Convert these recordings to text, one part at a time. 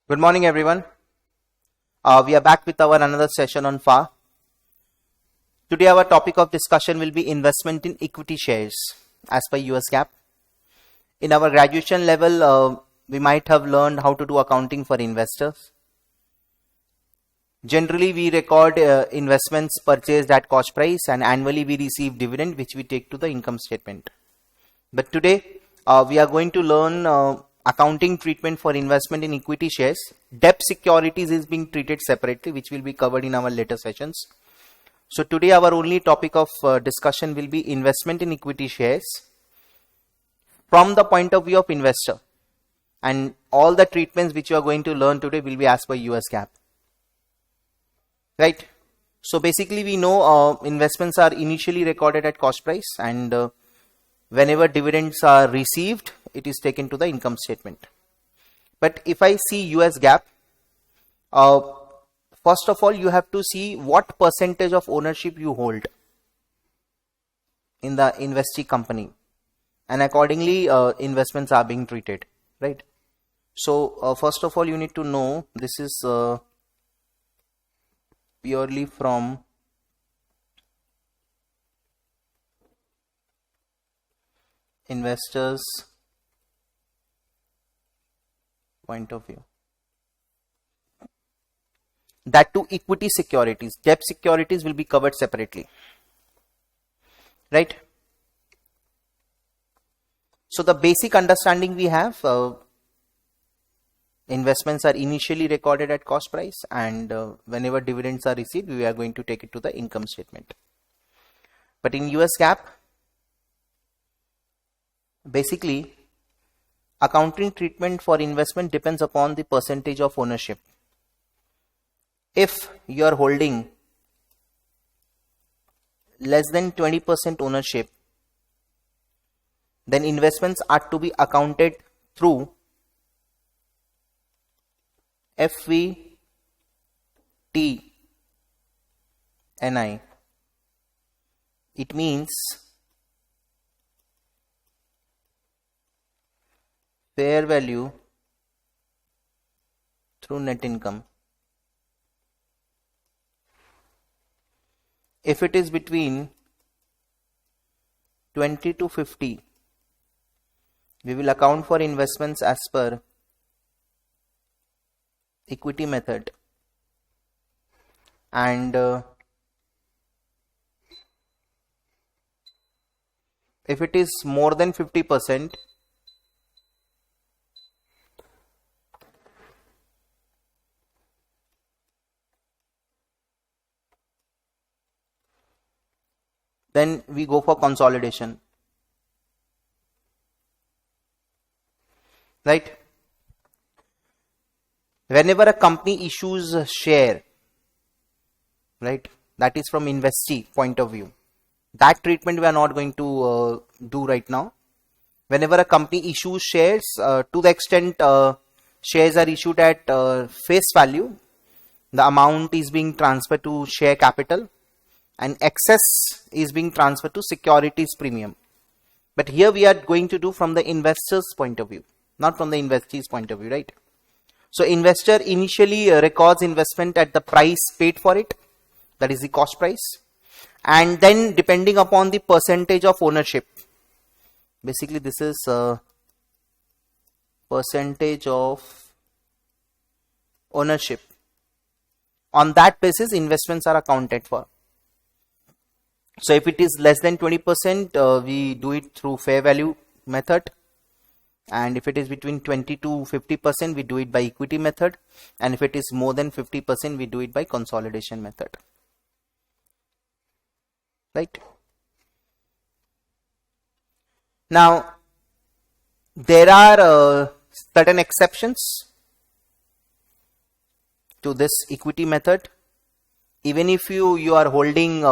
Good morning, everyone. We are back with our another session on FA. Today, our topic of discussion will be investment in equity shares as per US GAAP. In our graduation level, we might have learned how to do accounting for investors. Generally, we record investments purchased at cost price, and annually we receive dividend which we take to the income statement. But today, we are going to learn accounting treatment for investment in equity shares. Debt securities is being treated separately, which will be covered in our later sessions. So today our only topic of discussion will be investment in equity shares from the point of view of investor, and all the treatments which you are going to learn today will be as per US GAAP. Right? So basically we know investments are initially recorded at cost price, and whenever dividends are received, it is taken to the income statement. But if I see US GAAP, first of all, you have to see what percentage of ownership you hold in the investee company, and accordingly investments are being treated, right? So first of all, you need to know this is purely from investors' point of view. That to equity securities. Debt securities will be covered separately, right? So the basic understanding we have, investments are initially recorded at cost price, and whenever dividends are received, we are going to take it to the income statement. But in US GAAP, basically, accounting treatment for investment depends upon the percentage of ownership. If you are holding less than 20% ownership, then investments are to be accounted through FVTNI. It means fair value through net income. If it is between 20 to 50, we will account for investments as per equity method, and if it is more than 50%, then we go for consolidation, right? Whenever a company issues a share, right, that is from investee point of view. That treatment we are not going to do right now. Whenever a company issues shares, to the extent shares are issued at face value, the amount is being transferred to share capital, and excess is being transferred to securities premium. But here we are going to do from the investor's point of view, not from the investee's point of view, right? So investor initially records investment at the price paid for it, that is the cost price, and then depending upon the percentage of ownership, basically this is percentage of ownership, on that basis investments are accounted for. So if it is less than 20%, we do it through fair value method, and if it is between 20 to 50%, we do it by equity method, and if it is more than 50%, we do it by consolidation method, right? Now there are certain exceptions to this equity method. Even if you are holding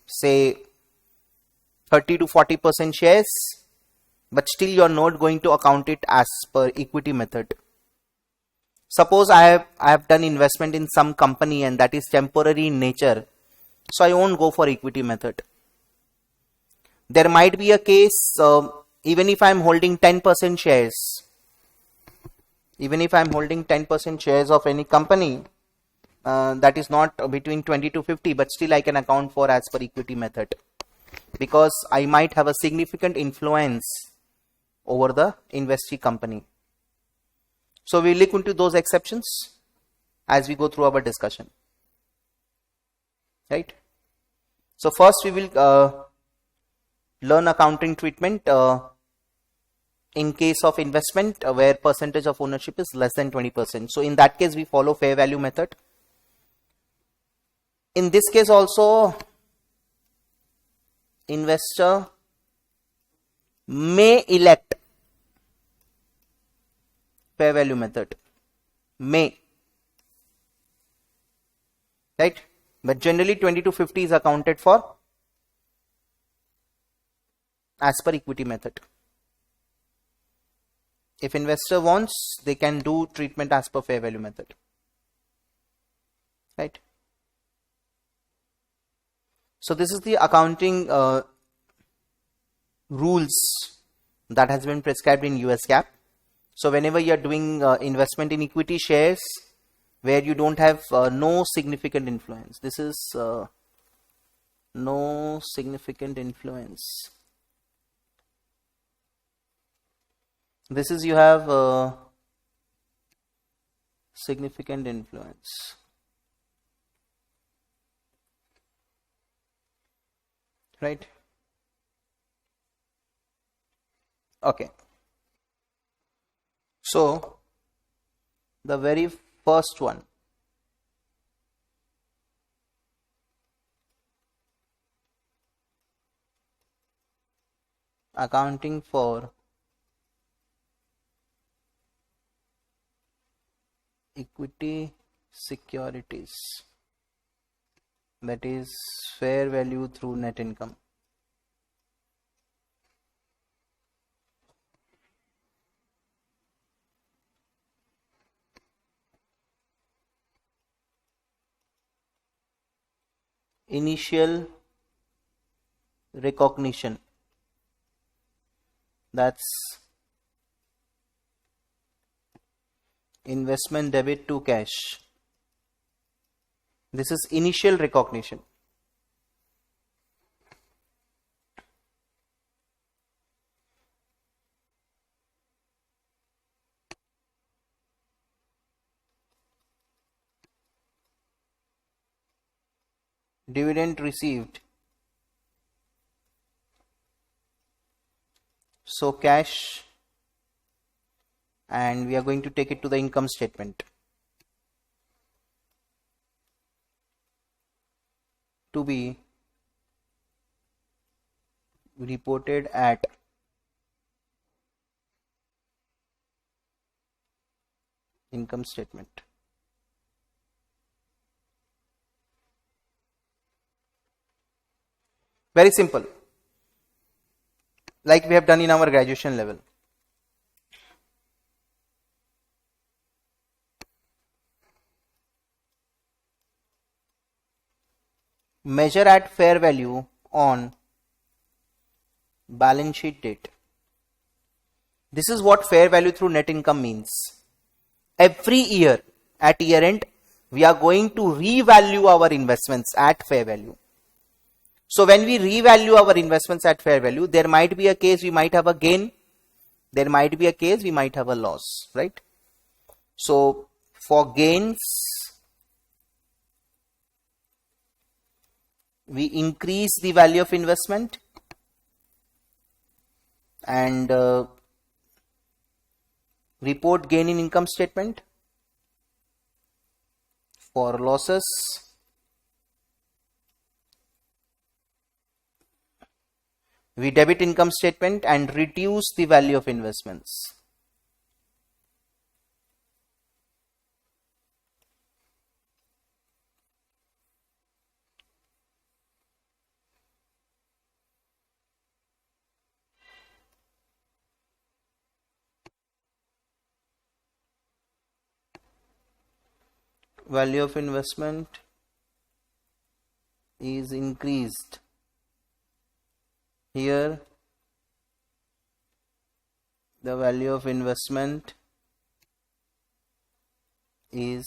say 30 to 40% shares, but still you are not going to account it as per equity method. Suppose I have done investment in some company and that is temporary in nature, so I won't go for equity method. There might be a case, even if I am holding 10% shares, Even if I'm holding 10% shares of any company, that is not between 20 to 50, but still I can account for as per equity method, because I might have a significant influence over the investee company. So we'll look into those exceptions as we go through our discussion, right? So first we will learn accounting treatment in case of investment where percentage of ownership is less than 20%. So in that case we follow fair value method. In this case also, investor may elect fair value method, may, right? But generally 20 to 50 is accounted for as per equity method. If investor wants, they can do treatment as per fair value method, right? So this is the accounting rules that has been prescribed in US GAAP. So whenever you are doing investment in equity shares where you don't have no significant influence, this is no significant influence. This is you have significant influence, right? Okay. So the very first one, accounting for equity securities, that is fair value through net income. Initial recognition, that's investment debit to cash. This is initial recognition. Dividend received, so cash, and we are going to take it to the income statement to be reported at income statement. Very simple, like we have done in our graduation level. Measure at fair value on balance sheet date. This is what fair value through net income means. Every year at year end, we are going to revalue our investments at fair value. So when we revalue our investments at fair value, there might be a case we might have a gain, there might be a case we might have a loss, right? So for gains, we increase the value of investment and report gain in income statement. For losses, we debit income statement and reduce the value of investments. Value of investment is increased. Here the value of investment is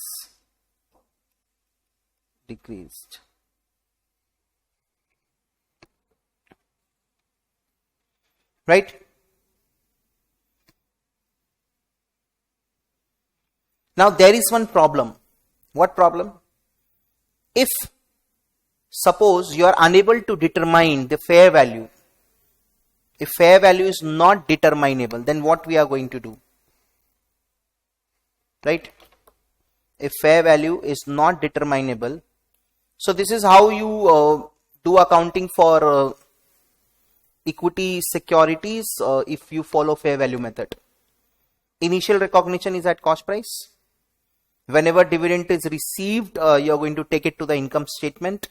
decreased. Right? Now there is one problem. What problem? If suppose you are unable to determine the fair value, if fair value is not determinable, then what we are going to do? Right? If fair value is not determinable, so this is how you do accounting for equity securities if you follow fair value method. Initial recognition is at cost price. Whenever dividend is received, you are going to take it to the income statement,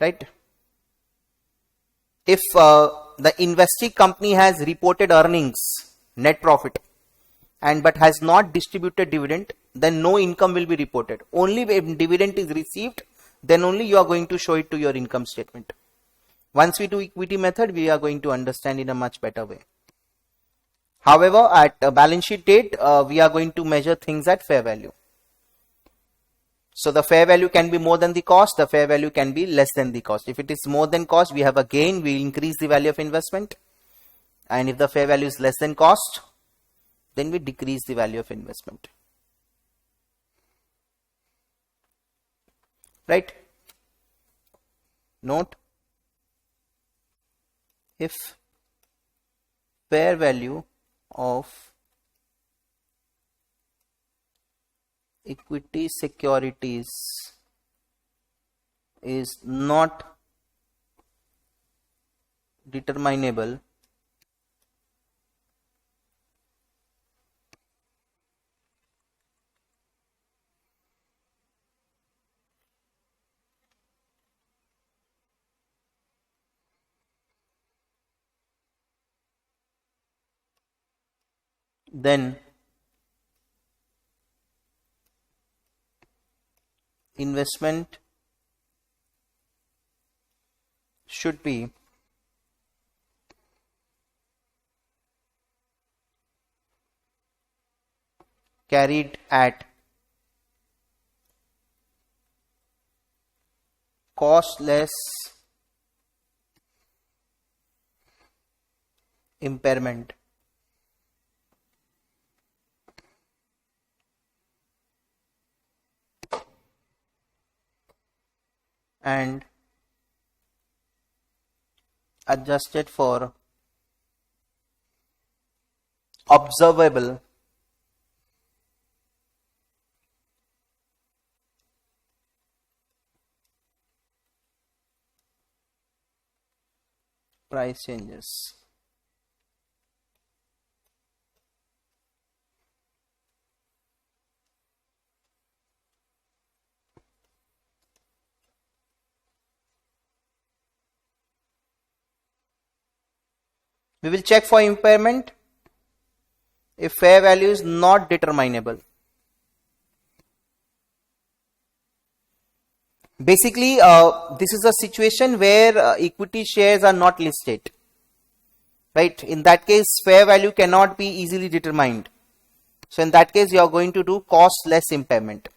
right? If the investing company has reported earnings, net profit, and but has not distributed dividend, then no income will be reported. Only if dividend is received, then only you are going to show it to your income statement. Once we do equity method, we are going to understand in a much better way. However, at balance sheet date, we are going to measure things at fair value. So the fair value can be more than the cost, the fair value can be less than the cost. If it is more than cost, we have a gain, we increase the value of investment. And if the fair value is less than cost, then we decrease the value of investment. Right? Note, if fair value of equity securities is not determinable, then investment should be carried at cost less impairment. And adjusted for observable price changes. We will check for impairment if fair value is not determinable. Basically, this is a situation where equity shares are not listed. Right? In that case, fair value cannot be easily determined. So in that case, you are going to do cost less impairment.